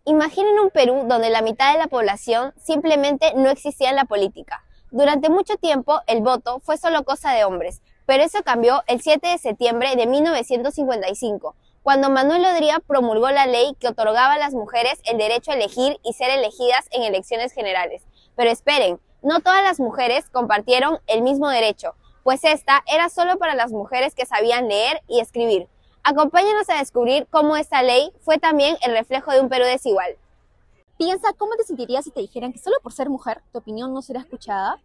Imaginen un Perú donde la mitad de la población simplemente no existía en la política. Durante mucho tiempo el voto fue solo cosa de hombres, pero eso cambió el 7 de septiembre de 1955, cuando Manuel Odría promulgó la ley que otorgaba a las mujeres el derecho a elegir y ser elegidas en elecciones generales. Pero esperen, no todas las mujeres compartieron el mismo derecho, pues esta era solo para las mujeres que sabían leer y escribir. Acompáñanos a descubrir cómo esta ley fue también el reflejo de un Perú desigual. Piensa cómo te sentirías si te dijeran que solo por ser mujer tu opinión no será escuchada.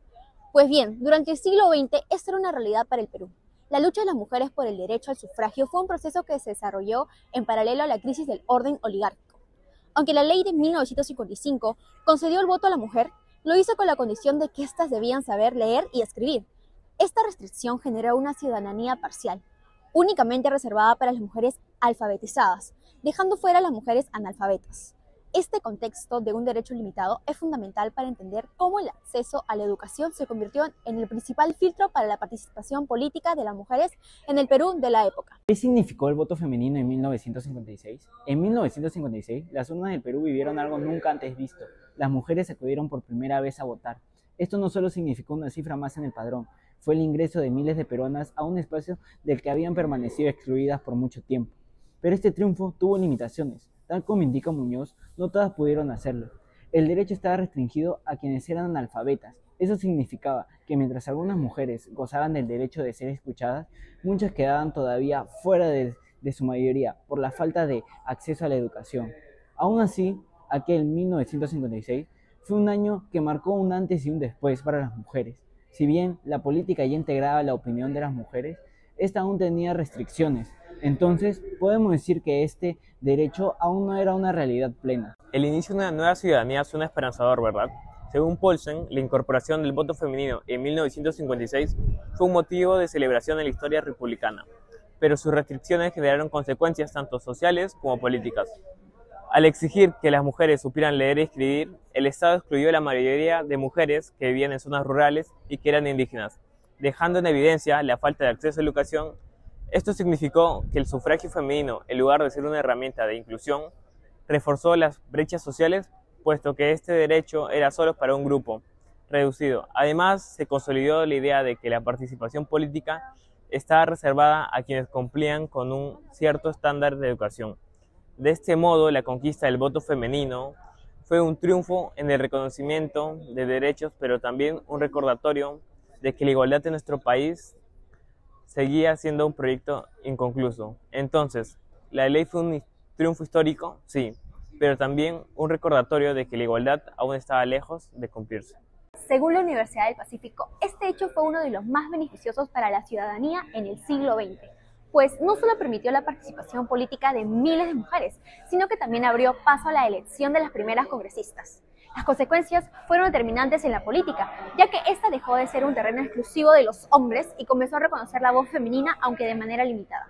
Pues bien, durante el siglo XX esto era una realidad para el Perú. La lucha de las mujeres por el derecho al sufragio fue un proceso que se desarrolló en paralelo a la crisis del orden oligárquico. Aunque la ley de 1955 concedió el voto a la mujer, lo hizo con la condición de que éstas debían saber leer y escribir. Esta restricción generó una ciudadanía parcial, únicamente reservada para las mujeres alfabetizadas, dejando fuera a las mujeres analfabetas. Este contexto de un derecho limitado es fundamental para entender cómo el acceso a la educación se convirtió en el principal filtro para la participación política de las mujeres en el Perú de la época. ¿Qué significó el voto femenino en 1956? En 1956, las urnas del Perú vivieron algo nunca antes visto. Las mujeres acudieron por primera vez a votar. Esto no solo significó una cifra más en el padrón, fue el ingreso de miles de peruanas a un espacio del que habían permanecido excluidas por mucho tiempo. Pero este triunfo tuvo limitaciones. Tal como indica Muñoz, no todas pudieron hacerlo. El derecho estaba restringido a quienes eran analfabetas. Eso significaba que mientras algunas mujeres gozaban del derecho de ser escuchadas, muchas quedaban todavía fuera de su mayoría por la falta de acceso a la educación. Aún así, aquel 1956 fue un año que marcó un antes y un después para las mujeres. Si bien la política ya integraba la opinión de las mujeres, esta aún tenía restricciones. Entonces, podemos decir que este derecho aún no era una realidad plena. El inicio de una nueva ciudadanía suena esperanzador, ¿verdad? Según Paulsen, la incorporación del voto femenino en 1956 fue un motivo de celebración en la historia republicana, pero sus restricciones generaron consecuencias tanto sociales como políticas. Al exigir que las mujeres supieran leer y escribir, el Estado excluyó a la mayoría de mujeres que vivían en zonas rurales y que eran indígenas, dejando en evidencia la falta de acceso a la educación. Esto significó que el sufragio femenino, en lugar de ser una herramienta de inclusión, reforzó las brechas sociales, puesto que este derecho era solo para un grupo reducido. Además, se consolidó la idea de que la participación política estaba reservada a quienes cumplían con un cierto estándar de educación. De este modo, la conquista del voto femenino fue un triunfo en el reconocimiento de derechos, pero también un recordatorio de que la igualdad en nuestro país seguía siendo un proyecto inconcluso. Entonces, ¿la ley fue un triunfo histórico? Sí, pero también un recordatorio de que la igualdad aún estaba lejos de cumplirse. Según la Universidad del Pacífico, este hecho fue uno de los más beneficiosos para la ciudadanía en el siglo XX, pues no solo permitió la participación política de miles de mujeres, sino que también abrió paso a la elección de las primeras congresistas. Las consecuencias fueron determinantes en la política, ya que esta dejó de ser un terreno exclusivo de los hombres y comenzó a reconocer la voz femenina, aunque de manera limitada.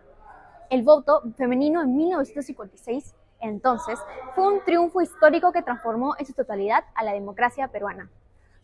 El voto femenino en 1956, entonces, fue un triunfo histórico que transformó en su totalidad a la democracia peruana.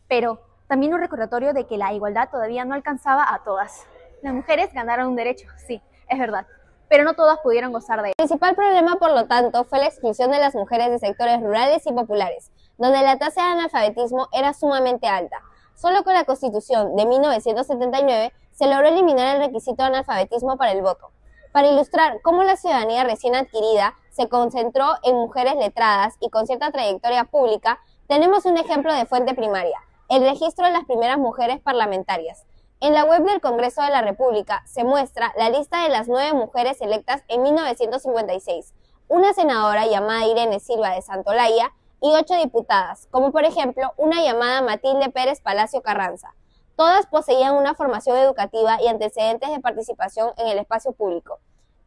Pero también un recordatorio de que la igualdad todavía no alcanzaba a todas. Las mujeres ganaron un derecho, sí, es verdad, pero no todas pudieron gozar de él. El principal problema, por lo tanto, fue la exclusión de las mujeres de sectores rurales y populares, donde la tasa de analfabetismo era sumamente alta. Solo con la Constitución de 1979 se logró eliminar el requisito de analfabetismo para el voto. Para ilustrar cómo la ciudadanía recién adquirida se concentró en mujeres letradas y con cierta trayectoria pública, tenemos un ejemplo de fuente primaria: el registro de las primeras mujeres parlamentarias. En la web del Congreso de la República se muestra la lista de las 9 mujeres electas en 1956, una senadora llamada Irene Silva de Santolaya y 8 diputadas, como por ejemplo una llamada Matilde Pérez Palacio Carranza. Todas poseían una formación educativa y antecedentes de participación en el espacio público.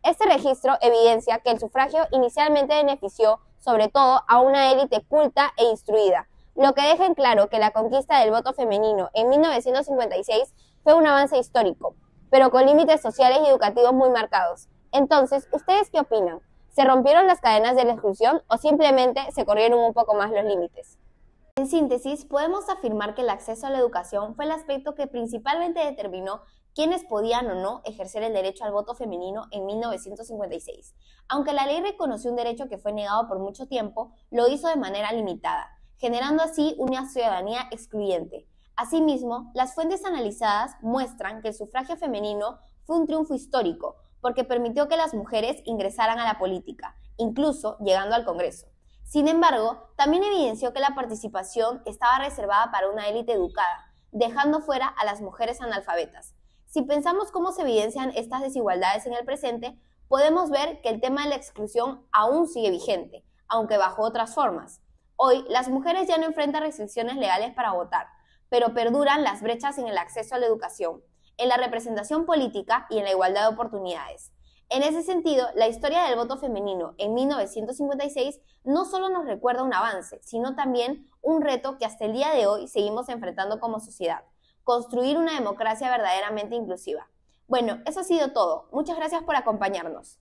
Este registro evidencia que el sufragio inicialmente benefició sobre todo a una élite culta e instruida, lo que deja en claro que la conquista del voto femenino en 1956 fue un avance histórico, pero con límites sociales y educativos muy marcados. Entonces, ¿ustedes qué opinan? ¿Se rompieron las cadenas de la exclusión o simplemente se corrieron un poco más los límites? En síntesis, podemos afirmar que el acceso a la educación fue el aspecto que principalmente determinó quiénes podían o no ejercer el derecho al voto femenino en 1956. Aunque la ley reconoció un derecho que fue negado por mucho tiempo, lo hizo de manera limitada, generando así una ciudadanía excluyente. Asimismo, las fuentes analizadas muestran que el sufragio femenino fue un triunfo histórico, porque permitió que las mujeres ingresaran a la política, incluso llegando al Congreso. Sin embargo, también evidenció que la participación estaba reservada para una élite educada, dejando fuera a las mujeres analfabetas. Si pensamos cómo se evidencian estas desigualdades en el presente, podemos ver que el tema de la exclusión aún sigue vigente, aunque bajo otras formas. Hoy, las mujeres ya no enfrentan restricciones legales para votar, pero perduran las brechas en el acceso a la educación, en la representación política y en la igualdad de oportunidades. En ese sentido, la historia del voto femenino en 1956 no solo nos recuerda un avance, sino también un reto que hasta el día de hoy seguimos enfrentando como sociedad: construir una democracia verdaderamente inclusiva. Bueno, eso ha sido todo. Muchas gracias por acompañarnos.